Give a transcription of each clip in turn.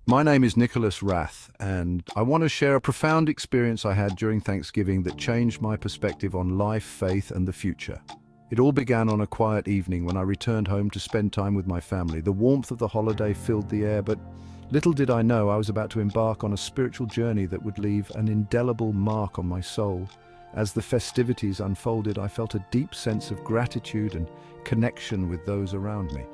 My name is Nicholas Rath, and I want to share a profound experience I had during Thanksgiving that changed my perspective on life, faith, and the future. It all began on a quiet evening when I returned home to spend time with my family. The warmth of the holiday filled the air, but little did I know I was about to embark on a spiritual journey that would leave an indelible mark on my soul. As the festivities unfolded, I felt a deep sense of gratitude and connection with those around me.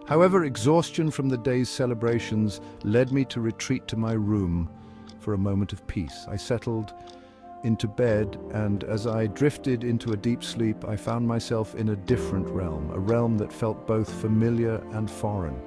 However, exhaustion from the day's celebrations led me to retreat to my room for a moment of peace. I settled into bed, and as I drifted into a deep sleep, I found myself in a different realm, a realm that felt both familiar and foreign.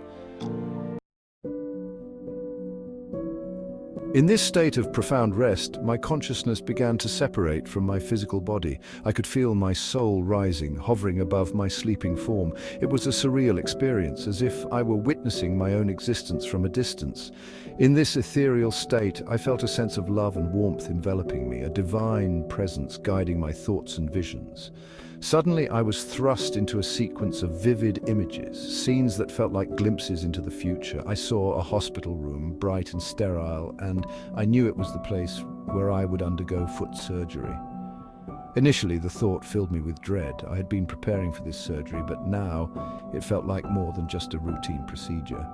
In this state of profound rest, my consciousness began to separate from my physical body. I could feel my soul rising, hovering above my sleeping form. It was a surreal experience, as if I were witnessing my own existence from a distance. In this ethereal state, I felt a sense of love and warmth enveloping me, a divine presence guiding my thoughts and visions. Suddenly, I was thrust into a sequence of vivid images, scenes that felt like glimpses into the future. I saw a hospital room, bright and sterile, and I knew it was the place where I would undergo foot surgery. Initially, the thought filled me with dread. I had been preparing for this surgery, but now it felt like more than just a routine procedure.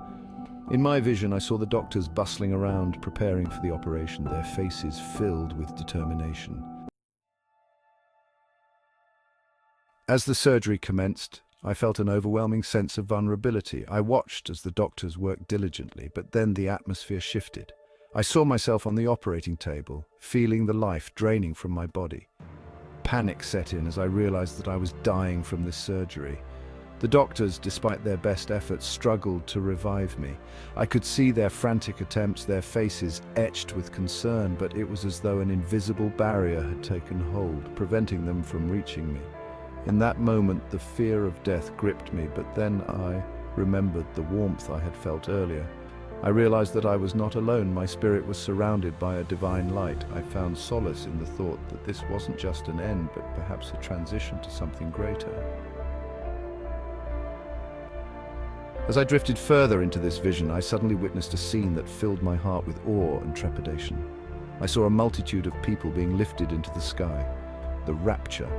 In my vision, I saw the doctors bustling around, preparing for the operation, their faces filled with determination. As the surgery commenced, I felt an overwhelming sense of vulnerability. I watched as the doctors worked diligently, but then the atmosphere shifted. I saw myself on the operating table, feeling the life draining from my body. Panic set in as I realized that I was dying from this surgery. The doctors, despite their best efforts, struggled to revive me. I could see their frantic attempts, their faces etched with concern, but it was as though an invisible barrier had taken hold, preventing them from reaching me. In that moment, the fear of death gripped me, but then I remembered the warmth I had felt earlier. I realized that I was not alone. My spirit was surrounded by a divine light. I found solace in the thought that this wasn't just an end, but perhaps a transition to something greater. As I drifted further into this vision, I suddenly witnessed a scene that filled my heart with awe and trepidation. I saw a multitude of people being lifted into the sky. The rapture.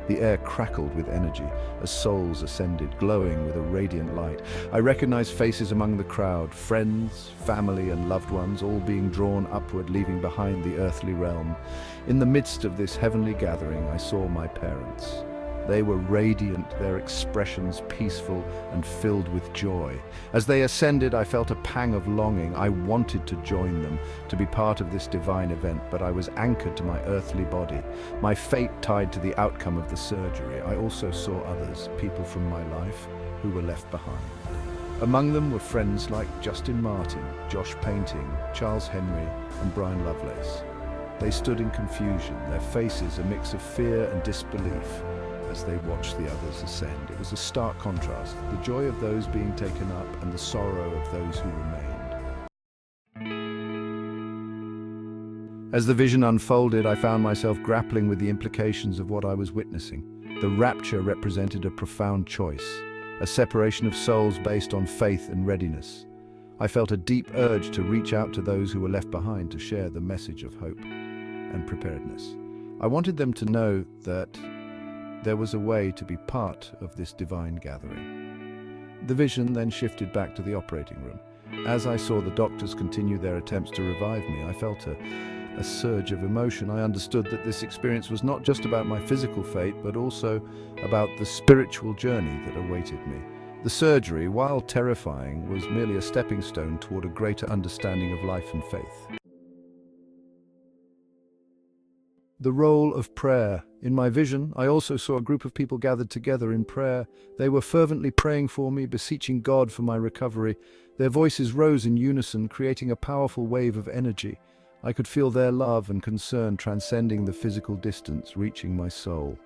The air crackled with energy as souls ascended, glowing with a radiant light. I recognized faces among the crowd, friends, family, and loved ones, all being drawn upward, leaving behind the earthly realm. In the midst of this heavenly gathering, I saw my parents. They were radiant, their expressions peaceful and filled with joy. As they ascended, I felt a pang of longing. I wanted to join them, to be part of this divine event, but I was anchored to my earthly body, my fate tied to the outcome of the surgery. I also saw others, people from my life, who were left behind. Among them were friends like Justin Martin, Josh Painting, Charles Henry, and Brian Lovelace. They stood in confusion, their faces a mix of fear and disbelief, as they watched the others ascend. It was a stark contrast, the joy of those being taken up and the sorrow of those who remained. As the vision unfolded, I found myself grappling with the implications of what I was witnessing. The rapture represented a profound choice, a separation of souls based on faith and readiness. I felt a deep urge to reach out to those who were left behind to share the message of hope and preparedness. I wanted them to know that there was a way to be part of this divine gathering. The vision then shifted back to the operating room. As I saw the doctors continue their attempts to revive me, I felt a surge of emotion. I understood that this experience was not just about my physical fate, but also about the spiritual journey that awaited me. The surgery, while terrifying, was merely a stepping stone toward a greater understanding of life and faith. The role of prayer. In my vision, I also saw a group of people gathered together in prayer. They were fervently praying for me, beseeching God for my recovery. Their voices rose in unison, creating a powerful wave of energy. I could feel their love and concern transcending the physical distance, reaching my soul.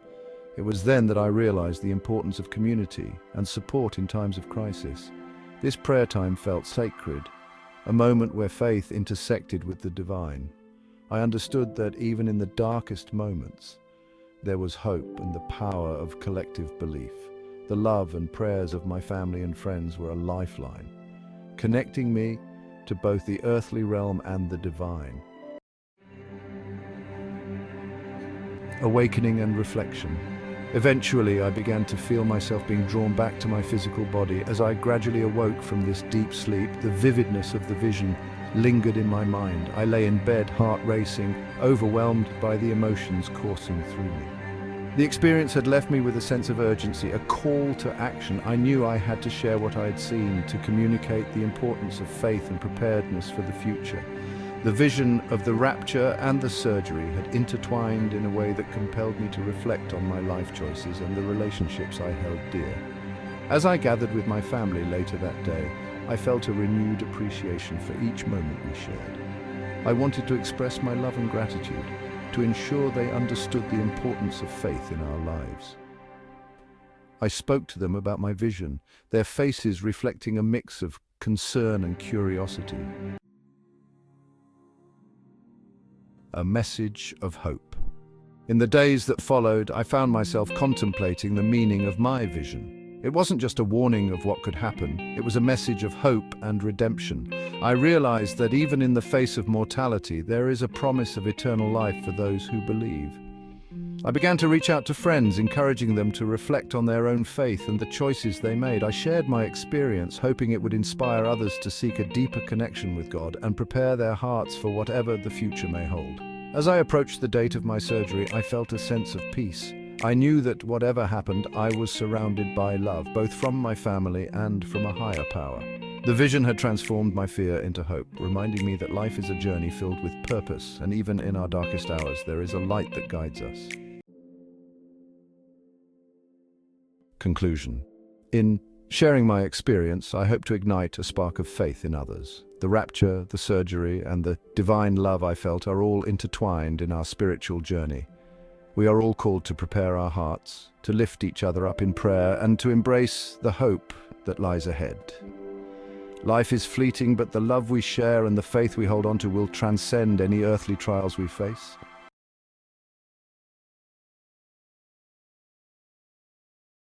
It was then that I realized the importance of community and support in times of crisis. This prayer time felt sacred, a moment where faith intersected with the divine. I understood that even in the darkest moments, there was hope and the power of collective belief. The love and prayers of my family and friends were a lifeline, connecting me to to both the earthly realm and the divine. Awakening and reflection. Eventually, I began to feel myself being drawn back to my physical body. As I gradually awoke from this deep sleep, the vividness of the vision lingered in my mind. I lay in bed, heart racing, overwhelmed by the emotions coursing through me. The experience had left me with a sense of urgency, a call to action. I knew I had to share what I had seen, to communicate the importance of faith and preparedness for the future. The vision of the rapture and the surgery had intertwined in a way that compelled me to reflect on my life choices and the relationships I held dear. As I gathered with my family later that day, I felt a renewed appreciation for each moment we shared. I wanted to express my love and gratitude, to ensure they understood the importance of faith in our lives. I spoke to them about my vision, their faces reflecting a mix of concern and curiosity. A message of hope. In the days that followed, I found myself contemplating the meaning of my vision. It wasn't just a warning of what could happen, it was a message of hope and redemption. I realized that even in the face of mortality, there is a promise of eternal life for those who believe. I began to reach out to friends, encouraging them to reflect on their own faith and the choices they made. I shared my experience, hoping it would inspire others to seek a deeper connection with God and prepare their hearts for whatever the future may hold. As I approached the date of my surgery, I felt a sense of peace. I knew that whatever happened, I was surrounded by love, both from my family and from a higher power. The vision had transformed my fear into hope, reminding me that life is a journey filled with purpose, and even in our darkest hours, there is a light that guides us. Conclusion. In sharing my experience, I hope to ignite a spark of faith in others. The rapture, the surgery, and the divine love I felt are all intertwined in our spiritual journey. We are all called to prepare our hearts, to lift each other up in prayer, and to embrace the hope that lies ahead. Life is fleeting, but the love we share and the faith we hold on to will transcend any earthly trials we face.